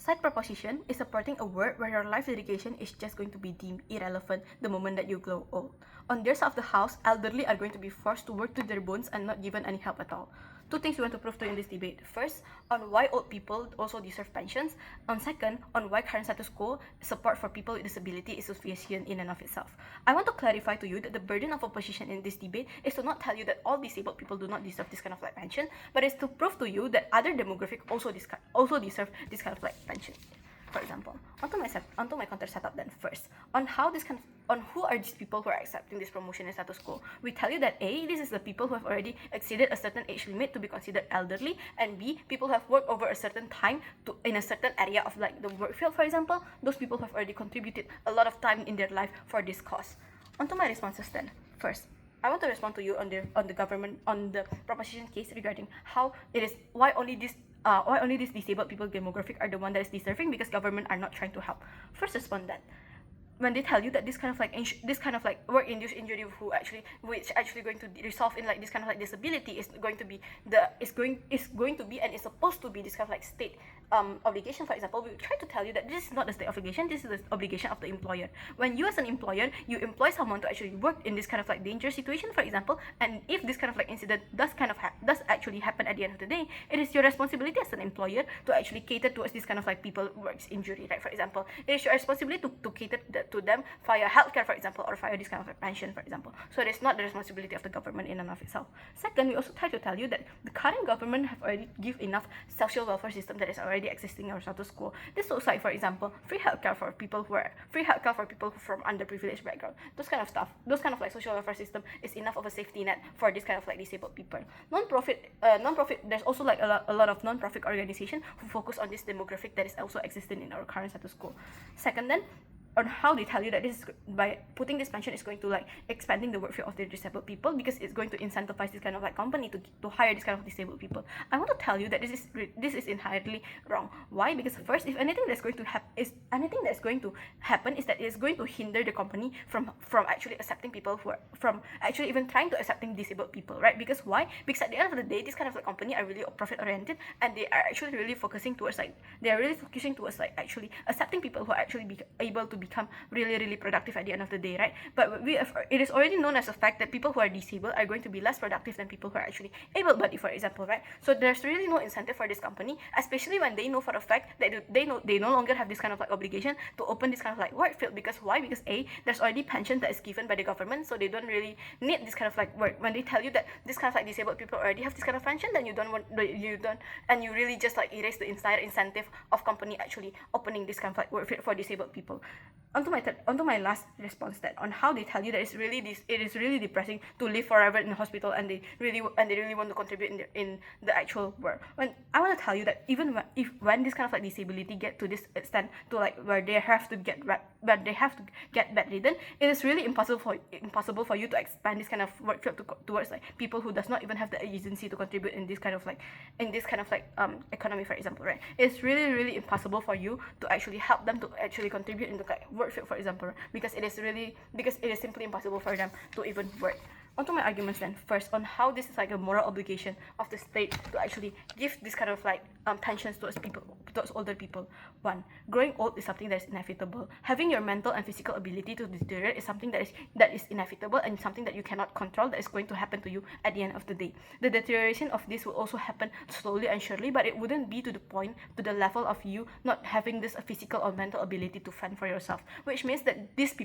Side proposition is supporting a world where your life dedication is just going to be deemed irrelevant the moment that you grow old. On their side of the house, elderly are going to be forced to work to their bones and not given any help at all. Two things we want to prove to in this debate. First, on why old people also deserve pensions. On second, on why current status quo support for people with disability is sufficient in and of itself. I want to clarify to you that the burden of opposition in this debate is to not tell you that all disabled people do not deserve this kind of like pension, but is to prove to you that other demographic also deserve this kind of like pension. For example, onto my counter setup then first. On who are these people who are accepting this promotion in status quo? We tell you that A, this is the people who have already exceeded a certain age limit to be considered elderly, and B, people who have worked over a certain time in a certain area of like the work field, for example, those people who have already contributed a lot of time in their life for this cause. Onto my responses then. First, I want to respond to you on the proposition case regarding how it is why only these disabled people demographic are the one that is deserving because government are not trying to help. First, respond that when they tell you that this kind of like work-induced injury which actually going to resolve in like this kind of like disability is going to be and is supposed to be this kind of like state obligation. For example, we try to tell you that this is not the state obligation, this is the obligation of the employer. When you as an employer, you employ someone to actually work in this kind of like dangerous situation, for example, and if this kind of like incident does actually happen at the end of the day, it is your responsibility as an employer to actually cater towards this kind of like people works injury, right? For example, it is your responsibility to cater to them via healthcare, for example, or via this kind of like pension, for example. So it is not the responsibility of the government in and of itself. Second, we also try to tell you that the current government have already give enough social welfare system that is already existing in our status quo. This looks like, for example, free healthcare for people who from underprivileged background. Those kind of stuff, those kind of like social welfare system is enough of a safety net for this kind of like disabled people. Non-profit. There's also like a lot of non-profit organization who focus on this demographic that is also existing in our current status quo. Second, then, on how they tell you that this is, by putting this pension is going to like expanding the work field of the disabled people because it's going to incentivize this kind of like company to hire this kind of disabled people. I want to tell you that this is entirely wrong. Why? Because first, if anything that's going to happen is that it's going to hinder the company from actually accepting people who are from actually even trying to accepting disabled people, right? Because why? Because at the end of the day, this kind of like company are really profit oriented and they are actually really focusing towards actually accepting people who are actually able to become really productive at the end of the day, right? But it is already known as a fact that people who are disabled are going to be less productive than people who are actually able-bodied, for example, right? So there's really no incentive for this company, especially when they know for a fact that they no longer have this kind of like obligation to open this kind of like work field. Because why? Because A, there's already pension that is given by the government, so they don't really need this kind of like work. When they tell you that this kind of like disabled people already have this kind of pension, then you really just like erase the entire incentive of company actually opening this kind of like work field for disabled people. Onto my last response that on how they tell you that it is really depressing to live forever in the hospital and they really want to contribute in the actual work. When I want to tell you that even when this kind of like disability get to this extent to like where they have to get bedridden, it is really impossible for you to expand this kind of work field towards like people who does not even have the agency to contribute in this kind of like economy, for example, right? It's really impossible for you to actually help them to actually contribute in the like work field, for example, because it is simply impossible for them to even work. Onto my arguments then. First, on how this is like a moral obligation of the state to actually give this kind of like pensions towards older people. One, growing old is something that is inevitable. Having your mental and physical ability to deteriorate is something that is inevitable and something that you cannot control, that is going to happen to you at the end of the day. The deterioration of this will also happen slowly and surely, but it wouldn't be to the level of you not having this physical or mental ability to fend for yourself, which means that these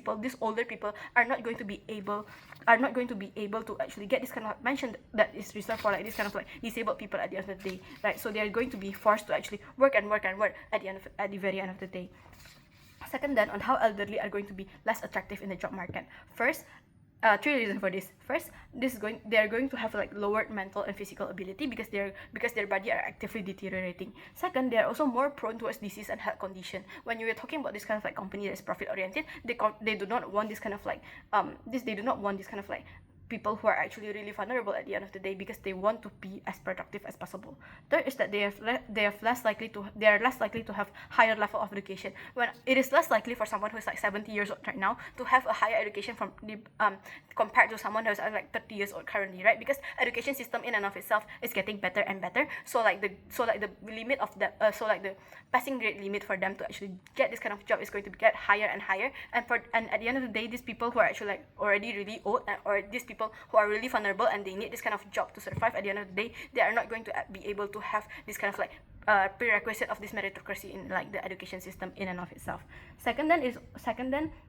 older people are not going to be able to actually get this kind of pension that is reserved for like this kind of like disabled people at the end of the day, right? So they are going to be forced to actually work at the very end of the day. Second, then, on how elderly are going to be less attractive in the job market. First, three reasons for this. First, they are going to have like lowered mental and physical ability because their body are actively deteriorating. Second, they are also more prone towards disease and health condition. When you are talking about this kind of like company that is profit oriented, they do not want this kind of like people who are actually really vulnerable at the end of the day because they want to be as productive as possible. Third is that they are less likely to have higher level of education. When it is less likely for someone who is like 70 years old right now to have a higher education from the compared to someone who is like 30 years old currently, right? Because education system in and of itself is getting better and better. So like the limit of the the passing grade limit for them to actually get this kind of job is going to get higher and higher. And at the end of the day, these people who are actually like already really old, or these people who are really vulnerable and they need this kind of job to survive, at the end of the day, they are not going to be able to have this kind of like prerequisite of this meritocracy in like the education system in and of itself. Third then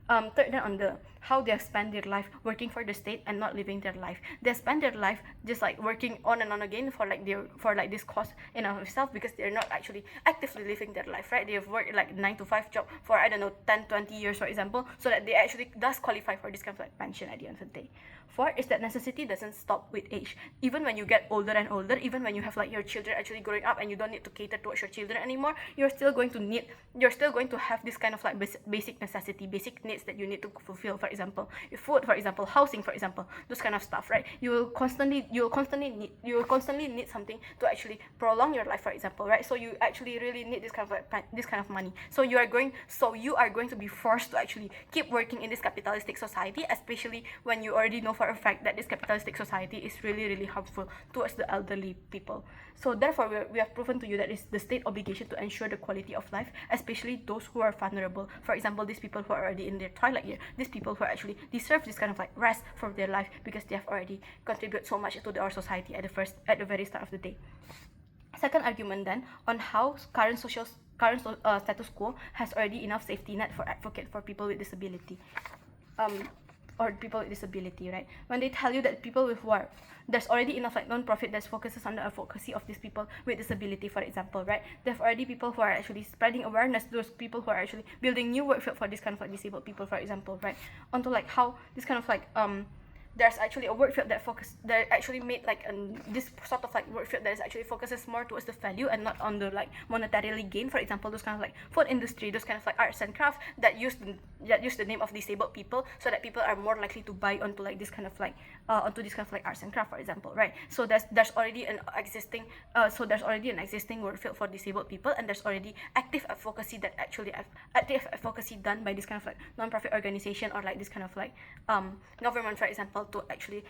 on the how they have spent their life working for the state and not living their life. They spend their life just like working on and on again for like this cause in and of itself, because they're not actually actively living their life, right? They have worked like 9 to 5 job for, I don't know, 10-20 years, for example, so that they actually does qualify for this kind of like pension at the end of the day. Fourth is that necessity doesn't stop with age. Even when you get older and older, even when you have like your children actually growing up and you don't need to cater towards your children anymore, you're still going to have this kind of like basic necessity, basic needs that you need to fulfill. For example, food, for example, housing, for example, those kind of stuff, right? You will constantly need something to actually prolong your life, for example, right? So you actually really need this kind of money. So you are going to be forced to actually keep working in this capitalistic society, especially when you already know for a fact that this capitalistic society is really, really harmful towards the elderly people. So therefore, we have proven to you that it's the state obligation to ensure the quality of life, especially those who are vulnerable. For example, these people who are already in their twilight year, these people who actually deserve this kind of like rest from their life because they have already contributed so much to our society at the very start of the day. Second argument then on how current status quo has already enough safety net for advocate for people with disability. Or people with disability, right? When they tell you that people with work, there's already enough like non-profit that focuses on the advocacy of these people with disability, for example, right? There's already people who are actually spreading awareness, those people who are actually building new work for this kind of like disabled people, for example, right? Onto like how this kind of like there's actually a work field that actually made like this sort of like work field that is actually focuses more towards the value and not on the like monetarily gain. For example, those kind of like food industry, those kind of like arts and crafts that use the name of disabled people, so that people are more likely to buy onto like this kind of like onto this kind of like arts and craft, for example, right? So there's already an existing work field for disabled people, and there's already active advocacy done by this kind of like non-profit organization or like this kind of like government, for example, to actually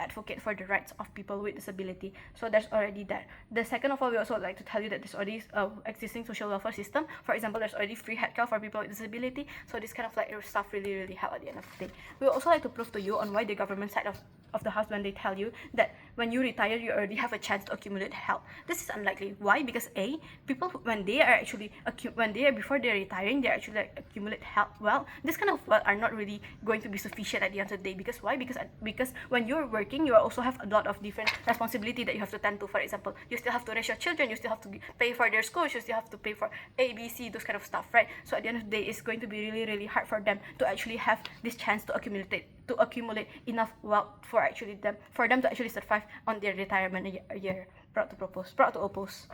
advocate for the rights of people with disability. So there's already that. The second of all, we also like to tell you that there's already existing social welfare system. For example, there's already free healthcare for people with disability. So this kind of like stuff really help at the end of the day. We also like to prove to you on why the government side of the house, when they tell you that when you retire you already have a chance to accumulate health. This is unlikely. Why? Because people before they're retiring, they actually like accumulate health. Well, this kind of wealth are not really going to be sufficient at the end of the day. Because why? Because when you're working, you also have a lot of different responsibility that you have to tend to. For example, you still have to raise your children, you still have to pay for their schools, you still have to pay for ABC, those kind of stuff, right? So at the end of the day, it's going to be really hard for them to actually have this chance to accumulate enough wealth for them to actually survive on their retirement year. Proud to oppose.